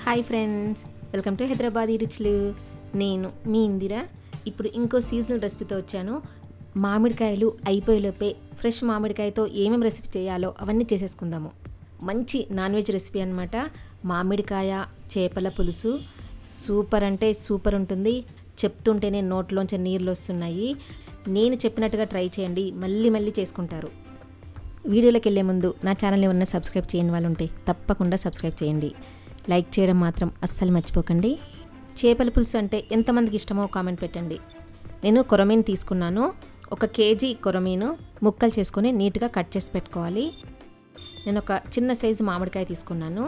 Hi friends, welcome to Hyderabadi రుచులు. నేను మీ ఇందిరా. ఇప్పుడు ఇంకో సీజనల్ రెసిపీతో వచ్చాను. మామిడికాయలు అయిపోయేలోపే ఫ్రెష్ మామిడికాయతో ఏమేమి రెసిపీ చేయాలో అవన్నీ చేసేసుకుందాము. మంచి నాన్ వెజ్ రెసిపీ అనమాట. మామిడికాయ చేపల పులుసు సూపర్ అంటే సూపర్ ఉంటుంది. చెప్తుంటేనే నోట్లోంచి నీళ్ళు వస్తున్నాయి. నేను చెప్పినట్టుగా ట్రై చేయండి, మళ్ళీ మళ్ళీ చేసుకుంటారు. వీడియోలోకి వెళ్ళే ముందు నా ఛానల్ ఏమన్నా సబ్స్క్రైబ్ చేయని వాళ్ళు ఉంటే తప్పకుండా సబ్స్క్రైబ్ చేయండి. లైక్ చేయడం మాత్రం అస్సలు మర్చిపోకండి. చేపల పులుసు అంటే ఎంతమందికి ఇష్టమో కామెంట్ పెట్టండి. నేను కొరమీను తీసుకున్నాను. 1 కేజీ కొరమీను ముక్కలు చేసుకొని నీట్గా కట్ చేసి పెట్టుకోవాలి. నేను ఒక చిన్న సైజు మామిడికాయ తీసుకున్నాను.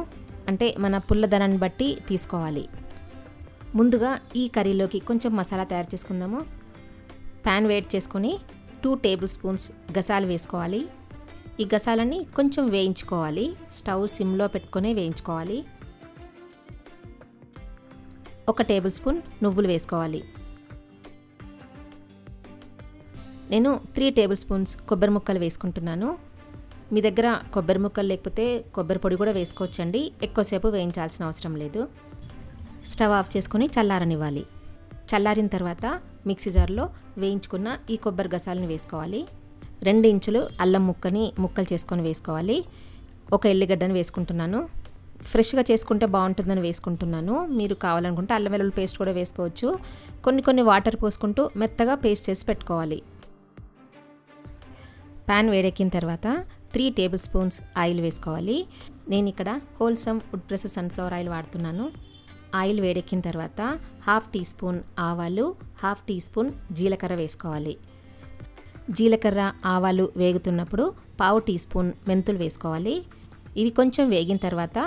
అంటే మన పుల్లదనాన్ని బట్టి తీసుకోవాలి. ముందుగా ఈ కర్రీలోకి కొంచెం మసాలా తయారు చేసుకుందాము. ప్యాన్ వేడి చేసుకొని 2 టేబుల్ స్పూన్స్ గసాలు వేసుకోవాలి. ఈ గసాలని కొంచెం వేయించుకోవాలి. స్టవ్ సిమ్లో పెట్టుకొని వేయించుకోవాలి. 1 టేబుల్ స్పూన్ నువ్వులు వేసుకోవాలి. నేను 3 టేబుల్ స్పూన్స్ కొబ్బరి ముక్కలు వేసుకుంటున్నాను. మీ దగ్గర కొబ్బరి ముక్కలు లేకపోతే కొబ్బరి పొడి కూడా వేసుకోవచ్చండి. ఎక్కువసేపు వేయించాల్సిన అవసరం లేదు. స్టవ్ ఆఫ్ చేసుకొని చల్లారనివ్వాలి. చల్లారిన తర్వాత మిక్సీ జార్లో వేయించుకున్న ఈ కొబ్బరి గసాలని వేసుకోవాలి. 2 ఇంచులు అల్లం ముక్కలు చేసుకొని వేసుకోవాలి. 1 ఎల్లిగడ్డను వేసుకుంటున్నాను. ఫ్రెష్గా చేసుకుంటే బాగుంటుందని వేసుకుంటున్నాను. మీరు కావాలనుకుంటే అల్లం వెల్లుల్లి పేస్ట్ కూడా వేసుకోవచ్చు. కొన్ని వాటర్ పోసుకుంటూ మెత్తగా పేస్ట్ చేసి పెట్టుకోవాలి. ప్యాన్ వేడెక్కిన తర్వాత 3 టేబుల్ స్పూన్స్ ఆయిల్ వేసుకోవాలి. నేను ఇక్కడ wholesome wood press sunflower oil వాడుతున్నాను. ఆయిల్ వేడెక్కిన తర్వాత 1/2 టీ స్పూన్ ఆవాలు, 1/2 టీ స్పూన్ జీలకర్ర వేసుకోవాలి. జీలకర్ర ఆవాలు వేగుతున్నప్పుడు 1/2 టీ స్పూన్ మెంతులు వేసుకోవాలి. ఇవి కొంచెం వేగిన తర్వాత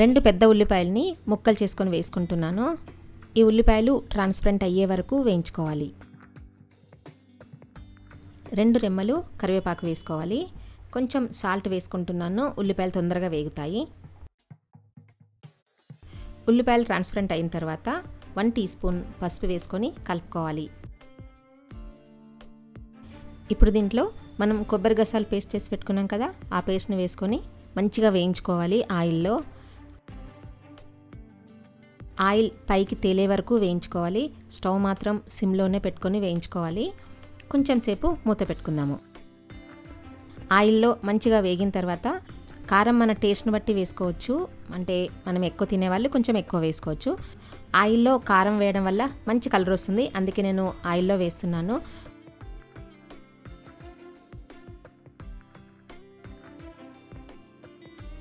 2 పెద్ద ఉల్లిపాయలని ముక్కలు చేసుకొని వేసుకుంటున్నాను. ఈ ఉల్లిపాయలు ట్రాన్స్పరెంట్ అయ్యే వరకు వేయించుకోవాలి. 2 రెమ్మలు కరివేపాకు వేసుకోవాలి. కొంచెం సాల్ట్ వేసుకుంటున్నాను, ఉల్లిపాయలు తొందరగా వేగుతాయి. ఉల్లిపాయలు ట్రాన్స్పరెంట్ అయిన తర్వాత 1 టీ స్పూన్ పసుపు వేసుకొని కలుపుకోవాలి. ఇప్పుడు దీంట్లో మనం కొబ్బరి గసాలు పేస్ట్ చేసి పెట్టుకున్నాం కదా, ఆ పేస్ట్ని వేసుకొని మంచిగా వేయించుకోవాలి. ఆయిల్ పైకి తేలే వరకు వేయించుకోవాలి. స్టవ్ మాత్రం సిమ్లోనే పెట్టుకొని వేయించుకోవాలి. కొంచెం సేపు మూత పెట్టుకుందాము. ఆయిల్లో మంచిగా వేగిన తర్వాత కారం మన టేస్ట్ని బట్టి వేసుకోవచ్చు. అంటే మనం ఎక్కువ తినేవాళ్ళు కొంచెం ఎక్కువ వేసుకోవచ్చు. ఆయిల్లో కారం వేయడం వల్ల మంచి కలర్ వస్తుంది, అందుకే నేను ఆయిల్లో వేస్తున్నాను.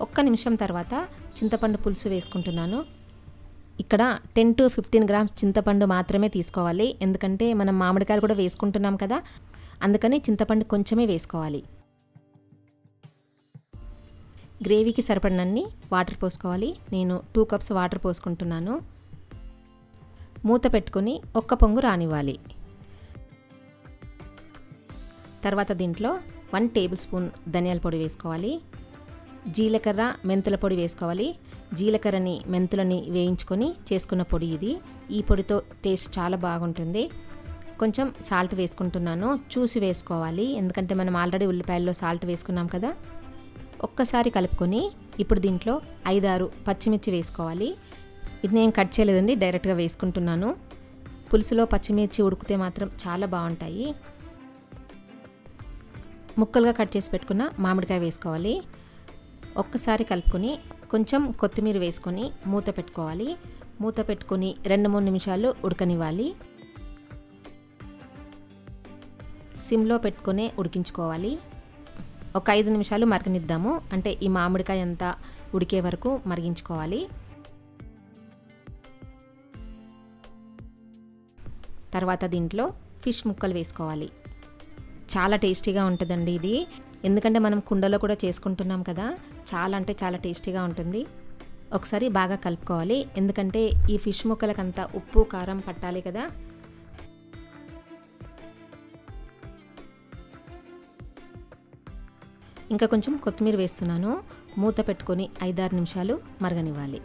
ఒక్క నిమిషం తర్వాత చింతపండు పులుసు వేసుకుంటున్నాను. ఇక్కడ 10 to 15 గ్రామ్స్ చింతపండు మాత్రమే తీసుకోవాలి. ఎందుకంటే మనం మామిడికాయలు కూడా వేసుకుంటున్నాం కదా, అందుకని చింతపండు కొంచెమే వేసుకోవాలి. గ్రేవీకి సరిపడినన్ని వాటర్ పోసుకోవాలి. నేను 2 కప్స్ వాటర్ పోసుకుంటున్నాను. మూత పెట్టుకొని 1 పొంగు రానివ్వాలి. తర్వాత దీంట్లో 1 టేబుల్ స్పూన్ ధనియాల పొడి వేసుకోవాలి. జీలకర్ర మెంతుల పొడి వేసుకోవాలి. జీలకర్రని మెంతులని వేయించుకొని చేసుకున్న పొడి ఇది. ఈ పొడితో టేస్ట్ చాలా బాగుంటుంది. కొంచెం సాల్ట్ వేసుకుంటున్నాను, చూసి వేసుకోవాలి. ఎందుకంటే మనం ఆల్రెడీ ఉల్లిపాయల్లో సాల్ట్ వేసుకున్నాం కదా. ఒక్కసారి కలుపుకొని ఇప్పుడు దీంట్లో 5-6 పచ్చిమిర్చి వేసుకోవాలి. ఇది నేను కట్ చేయలేదండి, డైరెక్ట్గా వేసుకుంటున్నాను. పులుసులో పచ్చిమిర్చి ఉడికితే మాత్రం చాలా బాగుంటాయి. ముక్కలుగా కట్ చేసి పెట్టుకున్న మామిడికాయ వేసుకోవాలి. ఒక్కసారి కలుపుకొని కొంచెం కొత్తిమీర వేసుకొని మూత పెట్టుకోవాలి. మూత పెట్టుకొని 2-3 నిమిషాలు ఉడకనివ్వాలి. సిమ్లో పెట్టుకొని ఉడికించుకోవాలి. ఒక 5 నిమిషాలు మరగనిద్దాము. అంటే ఈ మామిడికాయ అంతా ఉడికే వరకు మరిగించుకోవాలి. తర్వాత దీంట్లో ఫిష్ ముక్కలు వేసుకోవాలి. చాలా టేస్టీగా ఉంటుందండి ఇది. ఎందుకంటే మనం కుండలో కూడా చేసుకుంటున్నాం కదా, చాలా అంటే చాలా టేస్టీగా ఉంటుంది. ఒకసారి బాగా కలుపుకోవాలి. ఎందుకంటే ఈ ఫిష్ ముక్కలకంతా ఉప్పు కారం పట్టాలి కదా. ఇంకా కొంచెం కొత్తిమీర వేస్తున్నాను. మూత పెట్టుకొని 5-6 నిమిషాలు మరగనివ్వాలి.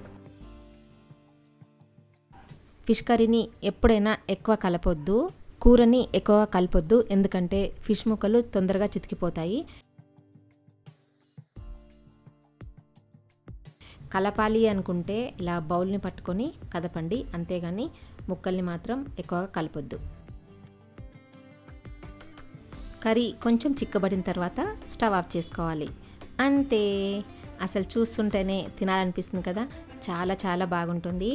ఫిష్ కర్రీని ఎప్పుడైనా ఎక్కువ కలపొద్దు, కూరని ఎక్కువగా కలపొద్దు. ఎందుకంటే ఫిష్ ముక్కలు తొందరగా చితికిపోతాయి. కలపాలి అనుకుంటే ఇలా బౌల్ని పట్టుకొని కదపండి, అంతేగాని ముక్కల్ని మాత్రం ఎక్కువగా కలపొద్దు. కర్రీ కొంచెం చిక్కబడిన తర్వాత స్టవ్ ఆఫ్ చేసుకోవాలి. అంతే, అసలు చూస్తుంటేనే తినాలనిపిస్తుంది కదా. చాలా చాలా బాగుంటుంది.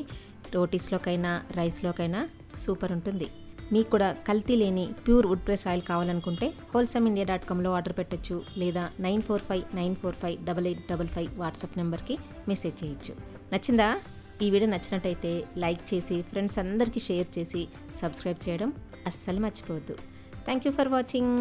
రోటీస్లోకైనా రైస్లోకైనా సూపర్ ఉంటుంది. మీకు కూడా కల్తీ లేని ప్యూర్ వుడ్ ప్రెస్ ఆయిల్ కావాలనుకుంటే wholesameindia.comలో ఆర్డర్ పెట్టొచ్చు, లేదా 9459458855 వాట్సాప్ నెంబర్కి మెసేజ్ చేయొచ్చు. నచ్చిందా? ఈ వీడియో నచ్చినట్టయితే లైక్ చేసి ఫ్రెండ్స్ అందరికీ షేర్ చేసి సబ్స్క్రైబ్ చేయడం అస్సలు మర్చిపోవద్దు. Thank you for watching.